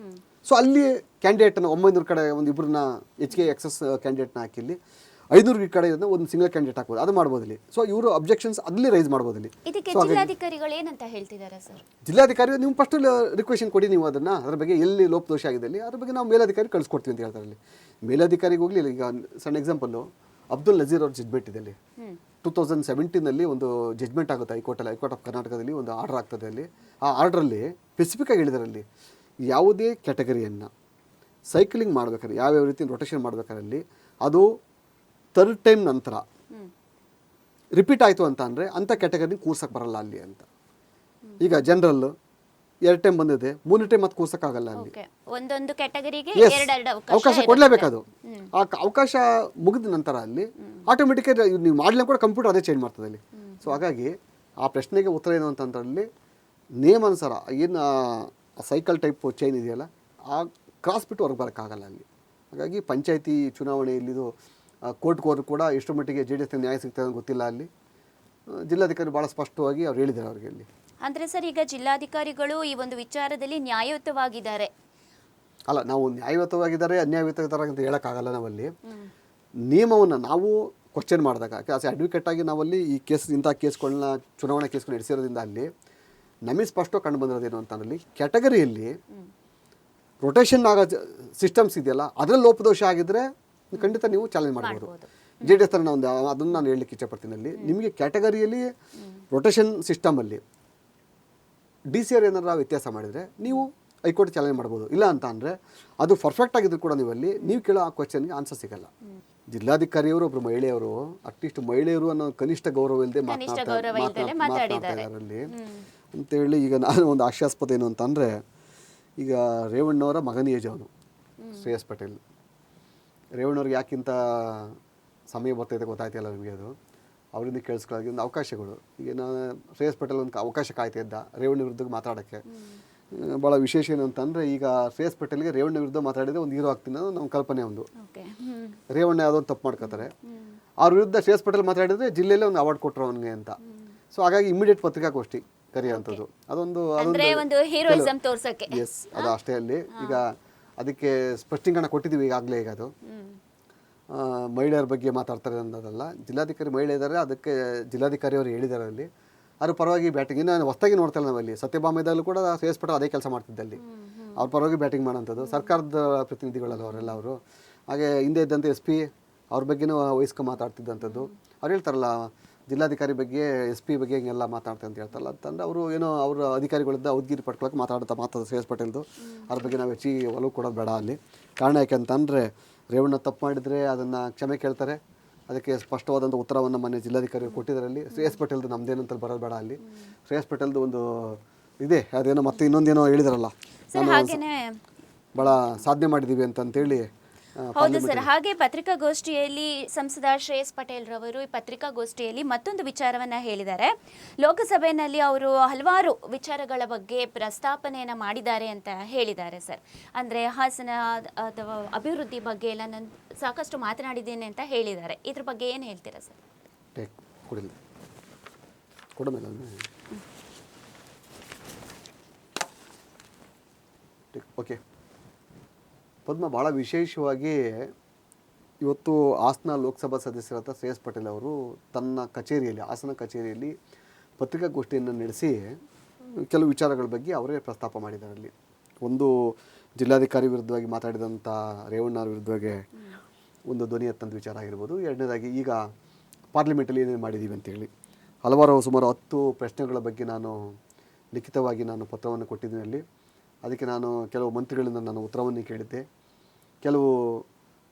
ಸೊ ಅಲ್ಲಿ ಕ್ಯಾಂಡಿಡೇಟನ್ನು 900 ಕಡೆ ಒಂದು ಇಬ್ಬರನ್ನ HK ಎಕ್ಸಸ್ ಕ್ಯಾಂಡಿಡೇಟ್ನ ಹಾಕಿ ಇಲ್ಲಿ 500 ಕಡೆ ಒಂದು ಸಿಂಗಲ್ ಕ್ಯಾಂಡಿಡೇಟ್ ಹಾಕ್ಬೋದು, ಅದು ಮಾಡ್ಬೋದು ಇಲ್ಲಿ. ಸೊ ಇವರು ಅಬ್ಜೆಕ್ಷನ್ಸ್ ಅಲ್ಲಿ ರೈಸ್ ಮಾಡ್ಬೋದು ಇಲ್ಲಿ. ಜಿಲ್ಲಾಧಿಕಾರಿಗಳು ಏನಂತ ಹೇಳ್ತಿದ್ದಾರೆ ಸರ್? ಜಿಲ್ಲಾಧಿಕಾರಿ ನೀವು ಫಸ್ಟ್ ರಿಕ್ವೆಷನ್ ಕೊಡಿ, ನೀವು ಅದನ್ನು ಅದ್ರ ಬಗ್ಗೆ ಎಲ್ಲಿ ಲೋಪದೋಷ ಆಗಿದೆ ಅಲ್ಲಿ ಅದ್ರ ಬಗ್ಗೆ ನಾವು ಮೇಲಾಧಿಕಾರಿ ಕಳಿಸ್ಕೊಡ್ತೀವಿ ಅಂತ ಹೇಳ್ತಾರೆ. ಅಲ್ಲಿ ಮೇಲಾಧಿಕಾರಿಗೆ ಹೋಗಲಿ. ಈಗ ಸಣ್ಣ ಎಕ್ಸಾಂಪಲ್ಲು, ಅಬ್ದುಲ್ ನಜೀರ್ ಅವ್ರ ಜಡ್ಜ್ಮೆಂಟ್ ಇದೆ ಅಲ್ಲಿ. 2017 ಒಂದು ಜಡ್ಜ್ಮೆಂಟ್ ಆಗುತ್ತೆ ಹೈಕೋರ್ಟ್ ಆಫ್ ಕರ್ನಾಟಕದಲ್ಲಿ ಒಂದು ಆರ್ಡರ್ ಆಗ್ತದೆ ಅಲ್ಲಿ. ಆ ಆರ್ಡ್ರಲ್ಲಿ ಸ್ಪೆಸಿಫಿಕ್ ಆಗಿ ಹೇಳಿದ್ದಾರೆ, ಅಲ್ಲಿ ಯಾವುದೇ ಕ್ಯಾಟಗರಿಯನ್ನು ಸೈಕ್ಲಿಂಗ್ ಮಾಡ್ಬೇಕಾದ್ರೆ, ಯಾವ್ಯಾವ ರೀತಿ ರೊಟೇಷನ್ ಮಾಡ್ಬೇಕಾದ್ರೆ ಅದು 3rd ಟೈಮ್ ನಂತರ ರಿಪೀಟ್ ಆಯಿತು ಅಂತ ಅಂದರೆ ಅಂಥ ಕ್ಯಾಟಗರಿ ಕೂರ್ಸಕ್ಕೆ ಬರಲ್ಲ ಅಲ್ಲಿ ಅಂತ. ಈಗ ಜನರಲ್ 2 ಟೈಮ್ ಬಂದಿದೆ, 3 ಟೈಮ್ ಮತ್ತೆ ಕೂರ್ಸಕ್ಕಾಗಲ್ಲ ಅಲ್ಲಿ. ಒಂದೊಂದು ಕ್ಯಾಟಗರಿಗೆ ಅವಕಾಶ ಕೊಡಲೇಬೇಕದು. ಆ ಅವಕಾಶ ಮುಗಿದ ನಂತರ ಅಲ್ಲಿ ಆಟೋಮೆಟಿಕಾಗಿ ನೀವು ಮಾಡಲಿ ಕೂಡ ಕಂಪ್ಯೂಟರ್ ಅದೇ ಚೇಂಜ್ ಮಾಡ್ತದೆ ಅಲ್ಲಿ. ಸೊ ಹಾಗಾಗಿ ಆ ಪ್ರಶ್ನೆಗೆ ಉತ್ತರ ಏನು ಅಂತಂದ್ರಲ್ಲಿ, ನಿಯಮಾನುಸಾರ ಏನು ಸೈಕಲ್ ಟೈಪ್ ಚೈನ್ ಇದೆಯಲ್ಲ, ಆ ಕ್ರಾಸ್ ಬಿಟ್ಟು ಹೊರಗೆ ಬರೋಕ್ಕಾಗಲ್ಲ ಅಲ್ಲಿ. ಹಾಗಾಗಿ ಪಂಚಾಯತಿ ಚುನಾವಣೆಯಲ್ಲಿದು ಕೋರ್ಟ್ಗೆ ಹೋದ್ರು ಕೂಡ ಎಷ್ಟು ಮಟ್ಟಿಗೆ JDS ನ್ಯಾಯ ಸಿಗ್ತದೆ ಅಂತ ಗೊತ್ತಿಲ್ಲ ಅಲ್ಲಿ. ಜಿಲ್ಲಾಧಿಕಾರಿ ಭಾಳ ಸ್ಪಷ್ಟವಾಗಿ ಅವ್ರು ಹೇಳಿದ್ದಾರೆ ಅವ್ರಿಗೆ ಅಲ್ಲಿ. ಅಂದರೆ ಸರ್ ಈಗ ಜಿಲ್ಲಾಧಿಕಾರಿಗಳು ಈ ಒಂದು ವಿಚಾರದಲ್ಲಿ ನ್ಯಾಯಯುತವಾಗಿದ್ದಾರೆ. ಅಲ್ಲ, ನಾವು ನ್ಯಾಯಯುತವಾಗಿದ್ದಾರೆ ಅನ್ಯಾಯಯುತವಾಗಿದ್ದಾರೆ ಅಂತ ಹೇಳೋಕ್ಕಾಗಲ್ಲ. ನಾವಲ್ಲಿ ನಿಯಮವನ್ನು ನಾವು ಕ್ವಶನ್ ಮಾಡಿದಾಗ ಆಸ್ ಎ ಅಡ್ವೊಕೇಟ್ ಆಗಿ ನಾವಲ್ಲಿ ಈ ಇಂಥ ಕೇಸ್ಗಳನ್ನ ಚುನಾವಣಾ ಕೇಸ್ಗಳನ್ನ ನಡೆಸಿರೋದ್ರಿಂದ ಅಲ್ಲಿ ನಮಗೆ ಸ್ಪಷ್ಟ ಕಂಡು ಬಂದಿರೋದೇನು ಅಂತಂದಲ್ಲಿ ಕ್ಯಾಟಗರಿಯಲ್ಲಿ ರೊಟೇಷನ್ ಆಗೋ ಸಿಸ್ಟಮ್ಸ್ ಇದೆಯಲ್ಲ ಅದರಲ್ಲಿ ಲೋಪದೋಷ ಆಗಿದ್ದರೆ ಖಂಡಿತ ನೀವು ಚಾಲೆಂಜ್ ಮಾಡ್ಬೋದು. JDS ಥರ ಒಂದು ಅದನ್ನು ನಾನು ಹೇಳಲಿಕ್ಕೆ ಇಷ್ಟಪಡ್ತೀನಿ. ಅಲ್ಲಿ ನಿಮಗೆ ಕ್ಯಾಟಗರಿಯಲ್ಲಿ ರೊಟೇಷನ್ ಸಿಸ್ಟಮಲ್ಲಿ DCR ಏನಾರ ವ್ಯತ್ಯಾಸ ಮಾಡಿದರೆ ನೀವು ಹೈಕೋರ್ಟ್ ಚಾಲೆಂಜ್ ಮಾಡ್ಬೋದು. ಇಲ್ಲ ಅಂತ ಅಂದರೆ ಅದು ಪರ್ಫೆಕ್ಟ್ ಆಗಿದ್ರು ಕೂಡ ನೀವು ಕೇಳೋ ಆ ಕ್ವಶನ್ಗೆ ಆನ್ಸರ್ ಸಿಗಲ್ಲ. ಜಿಲ್ಲಾಧಿಕಾರಿಯವರು ಒಬ್ಬರು ಮಹಿಳೆಯವರು ಅಟ್ಲೀಸ್ಟ್ ಮಹಿಳೆಯರು ಅನ್ನೋ ಕನಿಷ್ಠ ಗೌರವ ಇಲ್ಲದೆ ಮಾತನಾಡ್ತಾ ಅಲ್ಲಿ ಅಂತೇಳಿ ಈಗ ನಾನು ಒಂದು ಹಾಸ್ಯಾಸ್ಪದ ಏನು ಅಂತಂದರೆ, ಈಗ ರೇವಣ್ಣವರ ಮಗನ ಏಜ್ ಅವನು ಶ್ರೇಯಸ್ ಪಟೇಲ್. ರೇವಣ್ಣವ್ರಿಗೆ ಯಾಕಿಂತ ಸಮಯ ಬರ್ತೈತೆ ಗೊತ್ತಾಯ್ತಿಲ್ಲ ನಿಮಗೆ. ಅದು ಅವರಿಂದ ಕೇಳಿಸ್ಕೊಳ್ಳೋಕೆ ಒಂದು ಅವಕಾಶಗಳು. ಈಗ ನಾನು ಶ್ರೇಯಸ್ ಪಟೇಲ್ ಒಂದು ಅವಕಾಶ ಕಾಯ್ತಾ ಇದ್ದ ರೇವಣ್ಣ ವಿರುದ್ಧ ಮಾತಾಡೋಕ್ಕೆ. ಭಾಳ ವಿಶೇಷ ಏನು ಅಂತಂದರೆ, ಈಗ ಶ್ರೇಯಸ್ ಪಟೇಲ್ಗೆ ರೇವಣ್ಣ ವಿರುದ್ಧ ಮಾತಾಡಿದರೆ ಒಂದು ಹೀರೋ ಆಗ್ತೀನಿ ಅನ್ನೋದು ನಮ್ಮ ಕಲ್ಪನೆ. ಒಂದು ರೇವಣ್ಣ ಯಾವುದೋ ಒಂದು ತಪ್ಪು ಮಾಡ್ಕೋತಾರೆ, ಅವ್ರ ವಿರುದ್ಧ ಶ್ರೇಯಸ್ ಪಟೇಲ್ ಮಾತಾಡಿದರೆ ಜಿಲ್ಲೆಯಲ್ಲೇ ಒಂದು ಅವಾರ್ಡ್ ಕೊಟ್ಟರು ಅವನಿಗೆ ಅಂತ. ಸೊ ಹಾಗಾಗಿ ಇಮಿಡಿಯೇಟ್ ಪತ್ರಿಕಾಗೋಷ್ಠಿ ಕರೆಯುವಂಥದ್ದು ಅದೊಂದು ಎಸ್ ಅದು ಅಷ್ಟೇ. ಅಲ್ಲಿ ಈಗ ಅದಕ್ಕೆ ಸ್ಪಷ್ಟೀಕರಣ ಕೊಟ್ಟಿದ್ದೀವಿ ಈಗಾಗಲೇ. ಈಗ ಅದು ಮಹಿಳೆಯರ ಬಗ್ಗೆ ಮಾತಾಡ್ತಾರೆ ಅನ್ನೋದಲ್ಲ, ಜಿಲ್ಲಾಧಿಕಾರಿ ಮಹಿಳೆ ಇದ್ದಾರೆ, ಅದಕ್ಕೆ ಜಿಲ್ಲಾಧಿಕಾರಿ ಅವರು ಹೇಳಿದ್ದಾರೆ ಅಲ್ಲಿ. ಅದ್ರ ಪರವಾಗಿ ಬ್ಯಾಟಿಂಗ್ ಇನ್ನು ಹೊಸದಾಗಿ ನೋಡ್ತಾ ಇಲ್ಲ ನಾವಲ್ಲಿ. ಸತ್ಯಭಾಮದಲ್ಲೂ ಕೂಡ ಶ್ರೇಯಸ್ ಪಟೇಲ್ ಅದೇ ಕೆಲಸ ಮಾಡ್ತಿದ್ದಲ್ಲಿ ಅವ್ರ ಪರವಾಗಿ ಬ್ಯಾಟಿಂಗ್ ಮಾಡೋಂಥದ್ದು. ಸರ್ಕಾರದ ಪ್ರತಿನಿಧಿಗಳಲ್ಲ ಅವರೆಲ್ಲ ಅವರು. ಹಾಗೆ ಹಿಂದೆ ಇದ್ದಂಥ SP ಅವ್ರ ಬಗ್ಗೆನೂ ವಹಿಸ್ಕೊಂಡು ಮಾತಾಡ್ತಿದ್ದಂಥದ್ದು. ಅವ್ರು ಹೇಳ್ತಾರಲ್ಲ ಜಿಲ್ಲಾಧಿಕಾರಿ ಬಗ್ಗೆ SP ಬಗ್ಗೆ ಹಿಂಗೆಲ್ಲ ಮಾತಾಡ್ತಾರೆ ಅಂತ ಹೇಳ್ತಾರಲ್ಲ ಅಂತಂದ್ರೆ ಅವರು ಏನೋ ಅವ್ರ ಅಧಿಕಾರಿಗಳಿಂದ ಉದ್ಗಿರಿ ಪಡ್ಕೊಳಕ್ಕೆ ಮಾತಾಡೋದು ಶ್ರೇಯಸ್ ಪಟೇಲ್ದು. ಅದ್ರ ಬಗ್ಗೆ ನಾವು ಹೆಚ್ಚಿಗೆ ಒಲವು ಕೊಡೋದು ಬೇಡ ಅಲ್ಲಿ. ಕಾರಣ ಯಾಕೆ ಅಂತಂದರೆ, ರೇವಣ್ಣ ತಪ್ಪು ಮಾಡಿದರೆ ಅದನ್ನು ಕ್ಷಮೆ ಕೇಳ್ತಾರೆ, ಅದಕ್ಕೆ ಸ್ಪಷ್ಟವಾದಂಥ ಉತ್ತರವನ್ನು ಮೊನ್ನೆ ಜಿಲ್ಲಾಧಿಕಾರಿ ಕೊಟ್ಟಿದ್ದರಲ್ಲಿ. ಶ್ರೇಯಸ್ ಪಟೇಲ್ದು ನಮ್ದೇನಂತ ಬರೋದು ಬೇಡ ಅಲ್ಲಿ. ಶ್ರೇಯಸ್ ಪಟೇಲ್ದು ಒಂದು ಇದೆ, ಅದೇನೋ ಮತ್ತೆ ಇನ್ನೊಂದೇನೋ ಹೇಳಿದಾರಲ್ಲ, ಭಾಳ ಸಾಧನೆ ಮಾಡಿದ್ದೀವಿ ಅಂತೇಳಿ. ಹೌದು ಸರ್. ಹಾಗೆ ಪತ್ರಿಕಾಗೋಷ್ಠಿಯಲ್ಲಿ ಸಂಸದ ಶ್ರೇಯಸ್ ಪಟೇಲ್ ರವರು ಈ ಪತ್ರಿಕಾಗೋಷ್ಠಿಯಲ್ಲಿ ಮತ್ತೊಂದು ವಿಚಾರವನ್ನ ಹೇಳಿದ್ದಾರೆ. ಲೋಕಸಭೆಯಲ್ಲಿ ಅವರು ಹಲವಾರು ವಿಚಾರಗಳ ಬಗ್ಗೆ ಪ್ರಸ್ತಾಪನೆಯನ್ನ ಮಾಡಿದ್ದಾರೆ ಅಂತ ಹೇಳಿದ್ದಾರೆ ಸರ್. ಅಂದ್ರೆ ಹಾಸನ ಅಥವಾ ಅಭಿವೃದ್ಧಿ ಬಗ್ಗೆ ಎಲ್ಲ ನಾನು ಸಾಕಷ್ಟು ಮಾತನಾಡಿದ್ದೇನೆ ಅಂತ ಹೇಳಿದ್ದಾರೆ. ಇದ್ರ ಬಗ್ಗೆ ಏನು ಹೇಳ್ತೀರಾ ಸರ್? ಓಕೆ ಪದ್ಮ, ಭಾಳ ವಿಶೇಷವಾಗಿ ಇವತ್ತು ಹಾಸನ ಲೋಕಸಭಾ ಸದಸ್ಯರಾದ ಶ್ರೇಯಸ್ ಪಟೇಲ್ ಅವರು ತನ್ನ ಕಚೇರಿಯಲ್ಲಿ, ಹಾಸನ ಕಚೇರಿಯಲ್ಲಿ ಪತ್ರಿಕಾಗೋಷ್ಠಿಯನ್ನು ನಡೆಸಿ ಕೆಲವು ವಿಚಾರಗಳ ಬಗ್ಗೆ ಅವರೇ ಪ್ರಸ್ತಾಪ ಮಾಡಿದ್ದಾರೆ. ಅಲ್ಲಿ ಒಂದು ಜಿಲ್ಲಾಧಿಕಾರಿ ವಿರುದ್ಧವಾಗಿ ಮಾತಾಡಿದಂಥ ರೇವಣ್ಣ ಅವ್ರ ವಿರುದ್ಧವಾಗಿ ಒಂದು ಧ್ವನಿ ಎತ್ತಂಥ ವಿಚಾರ ಆಗಿರ್ಬೋದು. ಎರಡನೇದಾಗಿ ಈಗ ಪಾರ್ಲಿಮೆಂಟಲ್ಲಿ ಏನೇನು ಮಾಡಿದ್ದೀವಿ ಅಂತೇಳಿ ಸುಮಾರು 10 ಪ್ರಶ್ನೆಗಳ ಬಗ್ಗೆ ನಾನು ಲಿಖಿತವಾಗಿ ಪತ್ರವನ್ನು ಕೊಟ್ಟಿದ್ದೀನಿ ಅಲ್ಲಿ. ಅದಕ್ಕೆ ನಾನು ಕೆಲವು ಮಂತ್ರಿಗಳಿಂದ ನಾನು ಉತ್ತರವನ್ನು ಕೇಳಿದ್ದೆ. ಕೆಲವು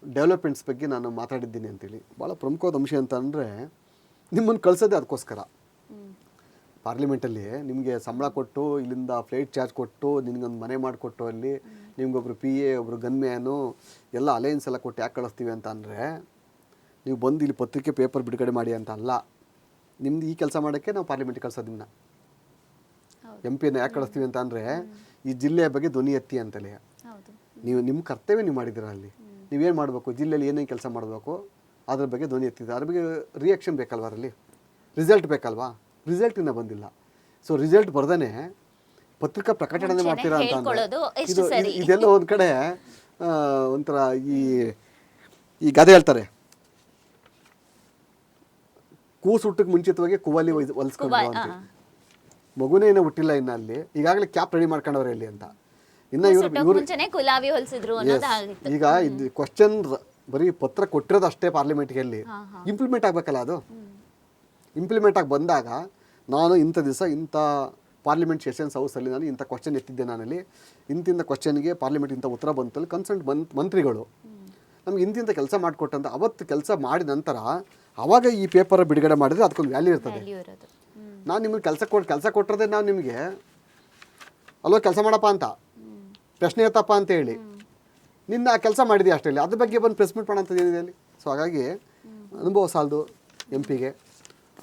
ಡೆವಲಪ್ಮೆಂಟ್ಸ್ ಬಗ್ಗೆ ನಾನು ಮಾತಾಡಿದ್ದೀನಿ ಅಂತೇಳಿ. ಭಾಳ ಪ್ರಮುಖವಾದ ಅಂಶ ಅಂತ ಅಂದರೆ, ನಿಮ್ಮನ್ನು ಕಳಿಸೋದೇ ಅದಕ್ಕೋಸ್ಕರ. ಪಾರ್ಲಿಮೆಂಟಲ್ಲಿ ನಿಮಗೆ ಸಂಬಳ ಕೊಟ್ಟು, ಇಲ್ಲಿಂದ ಫ್ಲೈಟ್ ಚಾರ್ಜ್ ಕೊಟ್ಟು, ನಿನಗೊಂದು ಮನೆ ಮಾಡಿಕೊಟ್ಟು, ಅಲ್ಲಿ ನಿಮ್ಗೊಬ್ರು PA, ಒಬ್ಬರು ಗನ್ಮ್ಯಾನು ಎಲ್ಲ ಅಲೈನ್ಸ್ ಎಲ್ಲ ಕೊಟ್ಟು ಯಾಕೆ ಕಳಿಸ್ತೀವಿ ಅಂತ ಅಂದರೆ, ನೀವು ಬಂದು ಇಲ್ಲಿ ಪತ್ರಿಕೆ ಪೇಪರ್ ಬಿಡುಗಡೆ ಮಾಡಿ ಅಂತ ಅಲ್ಲ. ನಿಮ್ದು ಈ ಕೆಲಸ ಮಾಡೋಕ್ಕೆ ನಾವು ಪಾರ್ಲಿಮೆಂಟಿಗೆ ಕಳ್ಸೋದು. ನಿಮ್ಮನ್ನ MP ಯಾಕೆ ಕಳಿಸ್ತೀವಿ ಅಂತ ಅಂದರೆ, ಈ ಜಿಲ್ಲೆಯ ಬಗ್ಗೆ ಧ್ವನಿ ಎತ್ತಿ ಅಂತಲೇ. ನೀವು ನಿಮ್ಮ ಕರ್ತವ್ಯ ನೀವು ಮಾಡಿದ್ದೀರ. ಅಲ್ಲಿ ನೀವೇನು ಮಾಡಬೇಕು, ಜಿಲ್ಲೆಯಲ್ಲಿ ಏನೇನು ಕೆಲಸ ಮಾಡಬೇಕು ಅದ್ರ ಬಗ್ಗೆ ಧ್ವನಿ ಎತ್ತಿದೆ. ಅದ್ರ ಬಗ್ಗೆ ರಿಯಾಕ್ಷನ್ ಬೇಕಲ್ವ, ಅದರಲ್ಲಿ ರಿಸಲ್ಟ್ ಬೇಕಲ್ವಾ? ರಿಸಲ್ಟ್ ಇನ್ನೂ ಬಂದಿಲ್ಲ. ಸೊ ರಿಸಲ್ಟ್ ಬರ್ದೇ ಪತ್ರಿಕಾ ಪ್ರಕಟಣೆ ಮಾಡ್ತೀರಾ ಅಂತ ಅಂದರೆ ಇದೆಲ್ಲ ಒಂದು ಕಡೆ ಒಂಥರ ಈ ಗಾದೆ ಹೇಳ್ತಾರೆ, ಕೂಸುಟ್ಟಕ್ಕೆ ಮುಂಚಿತವಾಗಿ ಕುವಲಿ ಹೊಲಿಸ್ಕೊಂಡು ಅಂತ. ಮಗುನೇ ಏನೋ ಹುಟ್ಟಿಲ್ಲ ಇನ್ನು, ಅಲ್ಲಿ ಈಗಾಗಲೇ ಕ್ಯಾಪ್ ರೆಡಿ ಮಾಡ್ಕೊಂಡವ್ರೆ ಇಲ್ಲಿ ಅಂತ. ಇನ್ನು ಈಗ ಇದು ಕ್ವಶನ್ ಬರೀ ಪತ್ರ ಕೊಟ್ಟಿರೋದು ಅಷ್ಟೇ ಪಾರ್ಲಿಮೆಂಟ್ಗೆ. ಅಲ್ಲಿ ಇಂಪ್ಲಿಮೆಂಟ್ ಆಗಬೇಕಲ್ಲ. ಅದು ಇಂಪ್ಲಿಮೆಂಟ್ ಆಗಿ ಬಂದಾಗ, ನಾನು ಇಂಥ ದಿವಸ ಇಂಥ ಪಾರ್ಲಿಮೆಂಟ್ ಸೆಷನ್ಸ್ ಹೌಸಲ್ಲಿ ನಾನು ಇಂಥ ಕ್ವಶನ್ ಎತ್ತಿದ್ದೆ, ನಾನಲ್ಲಿ ಇಂತಿಂಥ ಕ್ವಶನ್ಗೆ ಪಾರ್ಲಿಮೆಂಟ್ ಇಂಥ ಉತ್ತರ ಬಂತಲ್ಲಿ ಕನ್ಸರ್ನ್ ಮಂತ್ರಿಗಳು ನಮ್ಗೆ ಇಂತಿಂಥ ಕೆಲಸ ಮಾಡಿಕೊಟ್ಟಂತ ಅವತ್ತು ಕೆಲಸ ಮಾಡಿದ ನಂತರ ಆವಾಗ ಈ ಪೇಪರ್ ಬಿಡುಗಡೆ ಮಾಡಿದರೆ ಅದಕ್ಕೊಂದು ವ್ಯಾಲ್ಯೂ ಇರ್ತದೆ. ನಾನು ನಿಮಗೆ ಕೆಲಸ ಕೊಟ್ಟಿರೋದೇ ನಾವು ನಿಮಗೆ ಅಲ್ವ ಕೆಲಸ ಮಾಡಪ್ಪ ಅಂತ, ಪ್ರಶ್ನೆ ಎತ್ತಪ್ಪ ಅಂತ ಹೇಳಿ ನಿನ್ನ ಕೆಲಸ ಮಾಡಿದೆ ಅಷ್ಟೇ. ಅದ್ರ ಬಗ್ಗೆ ಬಂದು ಪ್ರೆಸ್ ಮೀಟ್ ಮಾಡೋಂಥದ್ದು ಏನಿದೆ ಅಲ್ಲಿ. ಸೊ ಹಾಗಾಗಿ ಅನುಭವ ಸಾಲದು MP ಗೆ.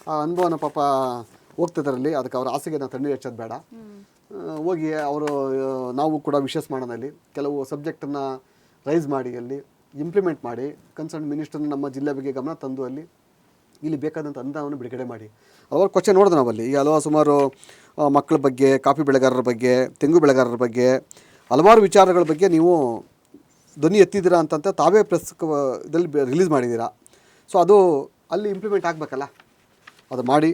ಆ ಅನುಭವನ ಪಾಪ ಹೋಗ್ತಿದ್ದಾರಲ್ಲಿ. ಅದಕ್ಕೆ ಅವ್ರ ಆಸೆಗೆ ನಾವು ತಣ್ಣೀರು ಹೆಚ್ಚೋದು ಬೇಡ. ಹೋಗಿ ಅವರು ನಾವು ಕೂಡ ವಿಶೇಷ ಮಾಡೋಣಲ್ಲಿ ಕೆಲವು ಸಬ್ಜೆಕ್ಟನ್ನು ರೈಸ್ ಮಾಡಿ ಅಲ್ಲಿ ಇಂಪ್ಲಿಮೆಂಟ್ ಮಾಡಿ ಕನ್ಸರ್ನ್ ಮಿನಿಸ್ಟರ್ನ ನಮ್ಮ ಜಿಲ್ಲೆ ಬಗ್ಗೆ ಗಮನ ತಂದು ಅಲ್ಲಿ ಇಲ್ಲಿ ಬೇಕಾದಂಥ ಅನುದಾನವನ್ನು ಬಿಡುಗಡೆ ಮಾಡಿ. ಹಲವಾರು ಕ್ವಶನ್ ನೋಡಿದೆ ನಾವಲ್ಲಿ. ಈಗ ಸುಮಾರು ಮಕ್ಕಳ ಬಗ್ಗೆ, ಕಾಫಿ ಬೆಳೆಗಾರರ ಬಗ್ಗೆ, ತೆಂಗು ಬೆಳೆಗಾರರ ಬಗ್ಗೆ, ಹಲವಾರು ವಿಚಾರಗಳ ಬಗ್ಗೆ ನೀವು ಧ್ವನಿ ಎತ್ತಿದ್ದೀರಾ ಅಂತಂತ ತಾವೇ ಪ್ರೆಸ್ದಲ್ಲಿ ರಿಲೀಸ್ ಮಾಡಿದ್ದೀರಾ. ಸೊ ಅದು ಅಲ್ಲಿ ಇಂಪ್ಲಿಮೆಂಟ್ ಆಗಬೇಕಲ್ಲ, ಅದು ಮಾಡಿ.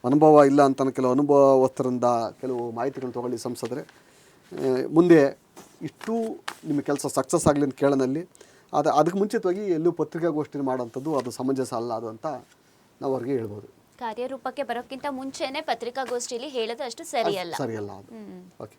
ಅನುಭವ ಇಲ್ಲ ಅಂತ ಕೆಲವು ಅನುಭವಸ್ಥರಿಂದ ಕೆಲವು ಮಾಹಿತಿಗಳನ್ನ ತೊಗೊಳ್ಳಿ ಸಂಸದರೆ. ಮುಂದೆ ಇಷ್ಟು ನಿಮ್ಮ ಕೆಲಸ ಸಕ್ಸಸ್ ಆಗಲಿ ಅಂತ ಕೇಳೋನಲ್ಲಿ ಅದಕ್ಕೆ ಮುಂಚಿತವಾಗಿ ಎಲ್ಲೂ ಪತ್ರಿಕಾಗೋಷ್ಠಿ ಮಾಡೋಂಥದ್ದು ಅದು ಸಮಂಜಸ ಅಲ್ಲ ಅದು ಅಂತ ನಾವು ಅವ್ರಿಗೆ ಹೇಳ್ಬೋದು. ಕಾರ್ಯರೂಪಕ್ಕೆ ಬರೋಕ್ಕಿಂತ ಮುಂಚೆನೇ ಪತ್ರಿಕಾಗೋಷ್ಠಿಯಲ್ಲಿ ಹೇಳೋದು ಅಷ್ಟು ಸರಿಯಲ್ಲ. ಸರಿಯಲ್ಲ ಅದು. ಓಕೆ.